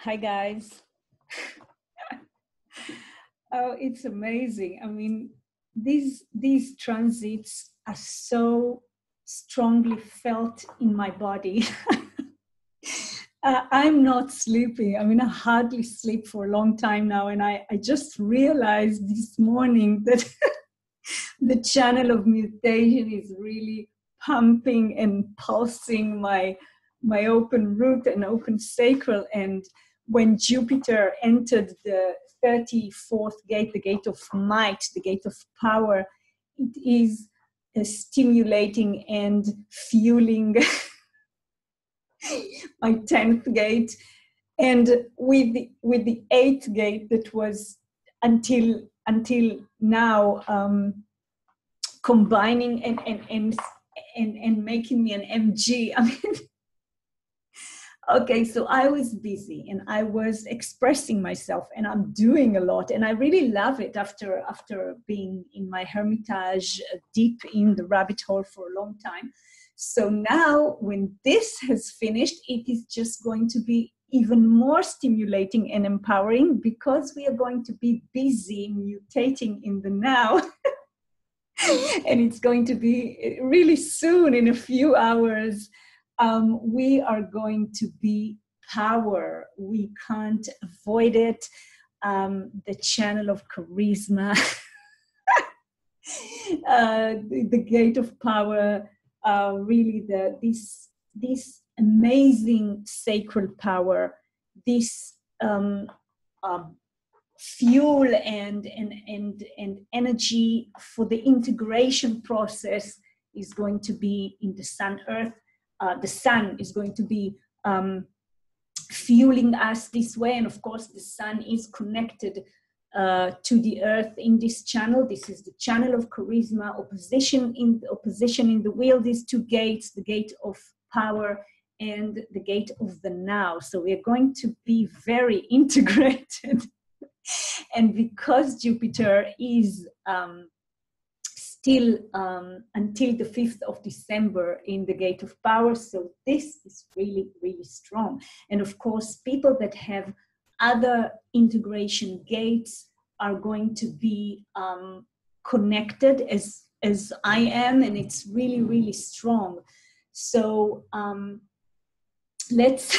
Hi guys. Oh, it's amazing. I mean, these transits are so strongly felt in my body. I'm not sleeping. I mean, I hardly sleep for a long time now, and I just realized this morning that the channel of mutation is really pumping and pulsing my open root and open sacral. And when Jupiter entered the 34th gate, the gate of might, the gate of power, it is stimulating and fueling my 10th gate. And with the 8th gate that was until now combining and making me an MG. I mean, okay, so I was busy and I was expressing myself and I'm doing a lot and I really love it after being in my hermitage deep in the rabbit hole for a long time. So now when this has finished, it is just going to be even more stimulating and empowering because we are going to be busy mutating in the now. And it's going to be really soon, in a few hours. We are going to be power. We can't avoid it. The channel of charisma, the gate of power, really this amazing sacred power, this fuel and energy for the integration process is going to be in the sun earth. The sun is going to be fueling us this way, and of course the sun is connected to the earth in this channel. This is the channel of charisma, opposition in the wheel, these two gates, the gate of power and the gate of the now. So we're going to be very integrated. And because Jupiter is still until the 5th of December in the gate of power, so this is really, really strong. And of course, people that have other integration gates are going to be connected as I am, and it's really, really strong. So let's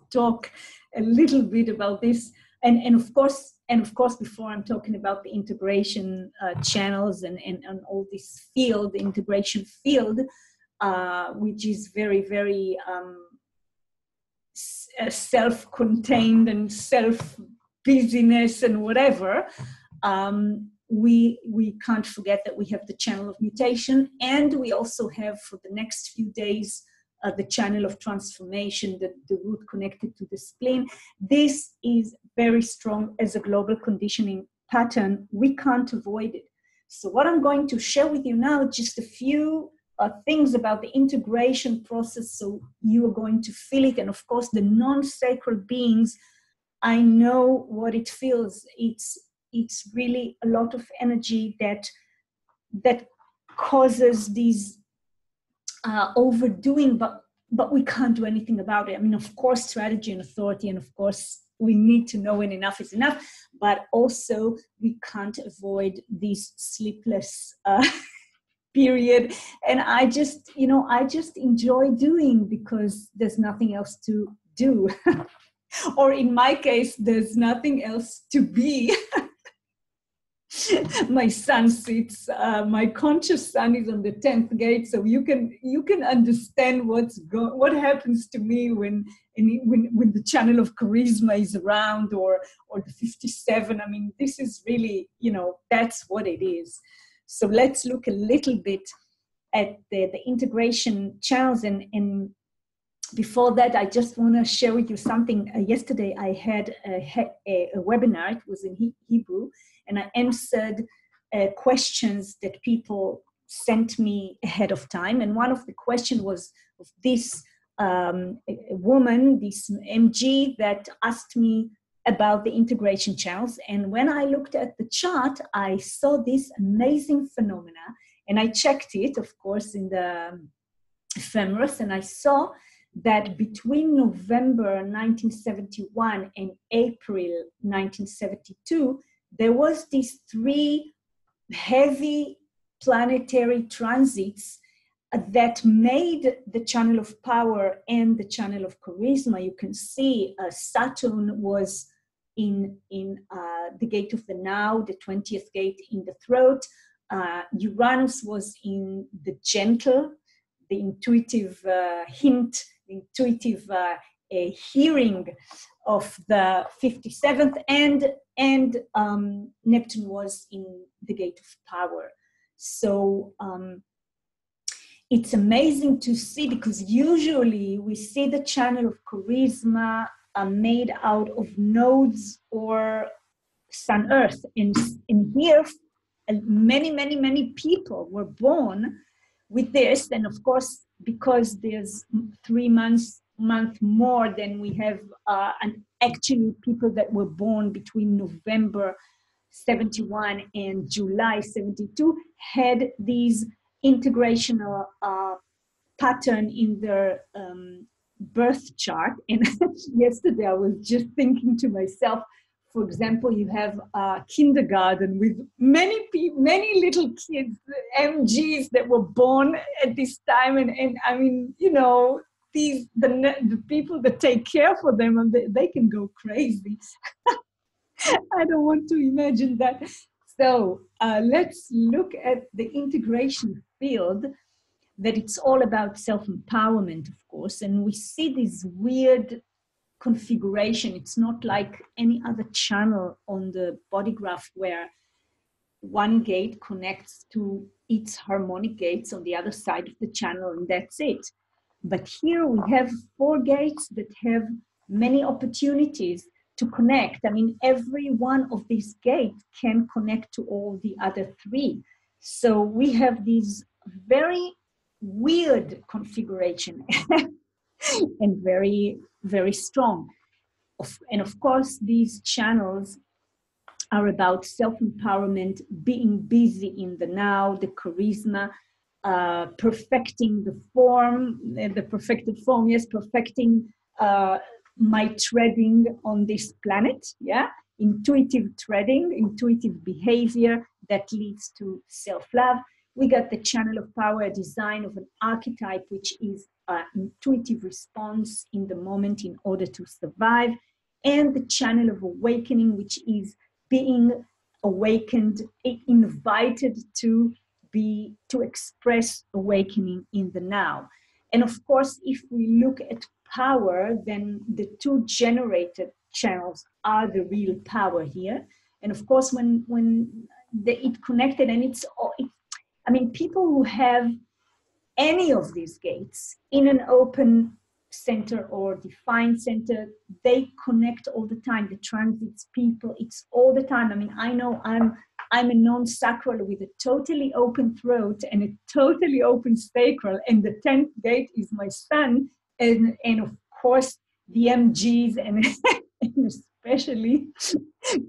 talk a little bit about this. And of course, before I'm talking about the integration channels and all this field, the integration field, which is very, very self-contained and self-busyness and whatever, we can't forget that we have the channel of mutation, and we also have for the next few days the channel of transformation, the root connected to the spleen. This is very strong as a global conditioning pattern. We can't avoid it. So what I'm going to share with you now, just a few things about the integration process, so you are going to feel it. And of course, the non-sacred beings, I know what it feels. It's really a lot of energy that causes these overdoing, but we can't do anything about it. I mean, of course, strategy and authority, and of course, we need to know when enough is enough, but also we can't avoid this sleepless period. And I just enjoy doing because there's nothing else to do. Or in my case, there's nothing else to be. My sun sits, my conscious sun is on the 10th gate, so you can understand what happens to me when the channel of charisma is around, or the 57. I mean, this is really, that's what it is. So let's look a little bit at the integration channels, and before that, I just want to share with you something. Yesterday, I had a webinar. It was in Hebrew, and I answered questions that people sent me ahead of time. And one of the questions was of this woman, this MG, that asked me about the integration channels. And when I looked at the chart, I saw this amazing phenomena, and I checked it, of course, in the ephemeris, and I saw that between November 1971 and April 1972, there was these three heavy planetary transits that made the channel of power and the channel of charisma. You can see Saturn was in the gate of the now, the 20th gate in the throat. Uranus was in the gentle, the intuitive hint, the intuitive hearing of the 57th, and Neptune was in the gate of power. So it's amazing to see, because usually we see the channel of charisma made out of nodes or sun earth, and here many people were born with this. And of course, because there's 3 months more than we have, and actually people that were born between November 71 and July 72 had these integrational pattern in their birth chart. And yesterday I was just thinking to myself, for example, you have a kindergarten with many little kids, MGs that were born at this time, and I mean, you know, the people that take care for them, and they can go crazy. I don't want to imagine that. So let's look at the integration field, that it's all about self-empowerment, of course, and we see this weird configuration. It's not like any other channel on the body graph where one gate connects to its harmonic gates on the other side of the channel, and that's it. But here we have 4 gates that have many opportunities to connect. I mean, every one of these gates can connect to all the other 3. So we have these very weird configuration and very, very strong. And of course, these channels are about self-empowerment, being busy in the now, the charisma, perfecting the form, the perfected form, yes, perfecting my treading on this planet, yeah? Intuitive treading, intuitive behavior that leads to self-love. We got the channel of power, a design of an archetype, which is an intuitive response in the moment in order to survive, and the channel of awakening, which is being awakened, invited to express awakening in the now. And of course, if we look at power, then the 2 generated channels are the real power here. And of course, when it connected, and I mean, people who have any of these gates in an open center or defined center, they connect all the time. The transits, people, it's all the time. I mean, I know I'm a non-sacral with a totally open throat and a totally open sacral, and the 10th gate is my sun, and of course the MGs and, and especially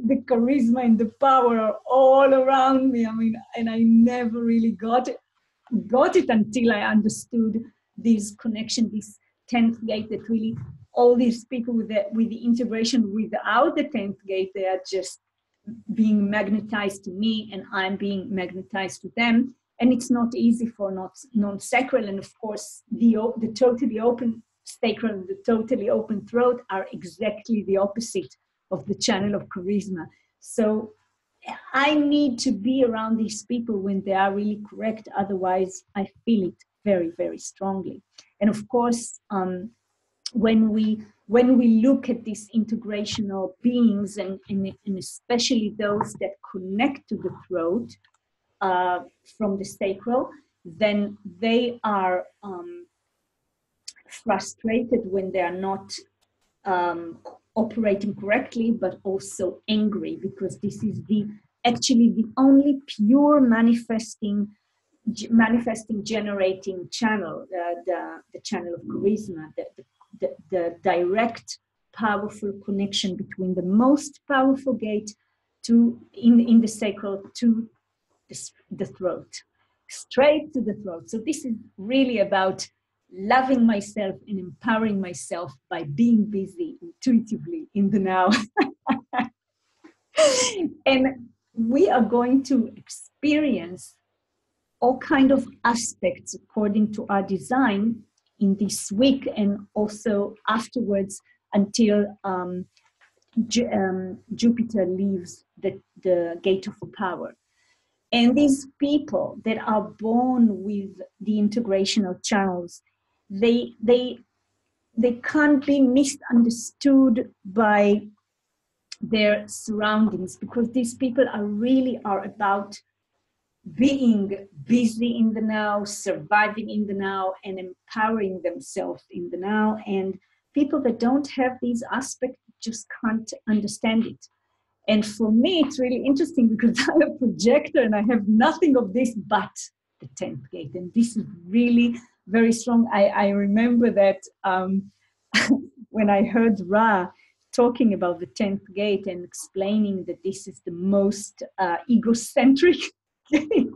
the charisma and the power are all around me. I mean, and I never really got it until I understood this connection, this 10th gate, that really all these people with the integration without the 10th gate, they are just being magnetized to me, and I'm being magnetized to them. And it's not easy for non-sacral. And of course, the totally open sacral and the totally open throat are exactly the opposite of the channel of charisma. So I need to be around these people when they are really correct. Otherwise, I feel it very, very strongly. And of course, when we look at these integrational beings, and especially those that connect to the throat from the sacral, then they are frustrated when they are not operating correctly, but also angry, because this is actually the only pure manifesting generating channel, the channel of charisma, the direct powerful connection between the most powerful gate in the sacral to the throat, straight to the throat. So this is really about loving myself and empowering myself by being busy intuitively in the now. And we are going to experience all kind of aspects according to our design in this week and also afterwards until Jupiter leaves the gate of power. And these people that are born with the integrational channels, they can't be misunderstood by their surroundings, because these people are about being busy in the now, surviving in the now, and empowering themselves in the now. And people that don't have these aspects just can't understand it. And for me, it's really interesting because I'm a projector and I have nothing of this but the 10th gate. And this is really very strong. I remember that when I heard Ra talking about the 10th gate and explaining that this is the most egocentric gate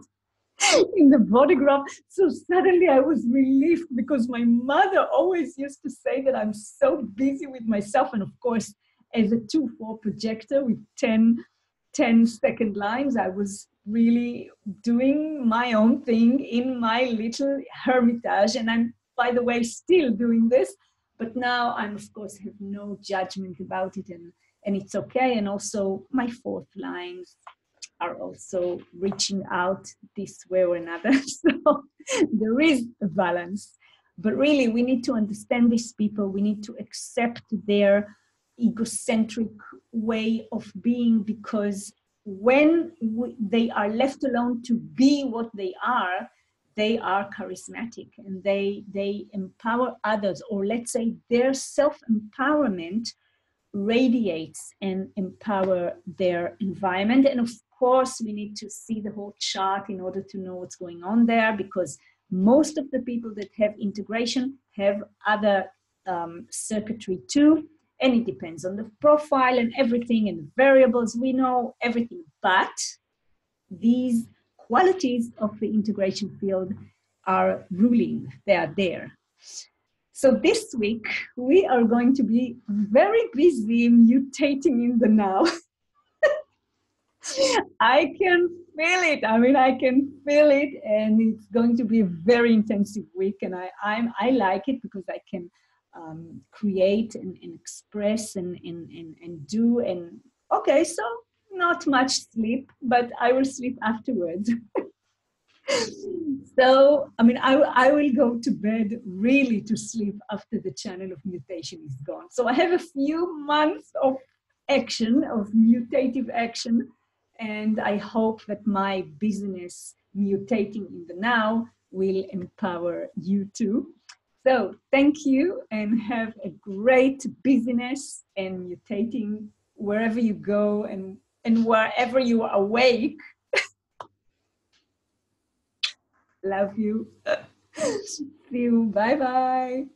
in the body graph. So suddenly I was relieved, because my mother always used to say that I'm so busy with myself. And of course, as a 2/4 projector with 10-second lines, I was really doing my own thing in my little hermitage. And I'm, by the way, still doing this. But now I'm, of course, have no judgment about it, and it's okay. And also my 4th lines are also reaching out this way or another. So there is a balance. But really, we need to understand these people. We need to accept their egocentric way of being, because when they are left alone to be what they are charismatic, and they empower others, or let's say their self-empowerment radiates and empower their environment. And of course, we need to see the whole chart in order to know what's going on there, because most of the people that have integration have other circuitry too. And it depends on the profile and everything and the variables. We know everything, but these qualities of the integration field are ruling. They are there. So this week, we are going to be very busy mutating in the now. I can feel it. I can feel it, and it's going to be a very intensive week. And I like it because I can create and express and do. And okay, so not much sleep, but I will sleep afterwards. So, I will go to bed really to sleep after the channel of mutation is gone. So I have a few months of action, of mutative action, and I hope that my business mutating in the now will empower you too. So thank you, and have a great business and mutating wherever you go and wherever you are awake. Love you. See you. Bye-bye.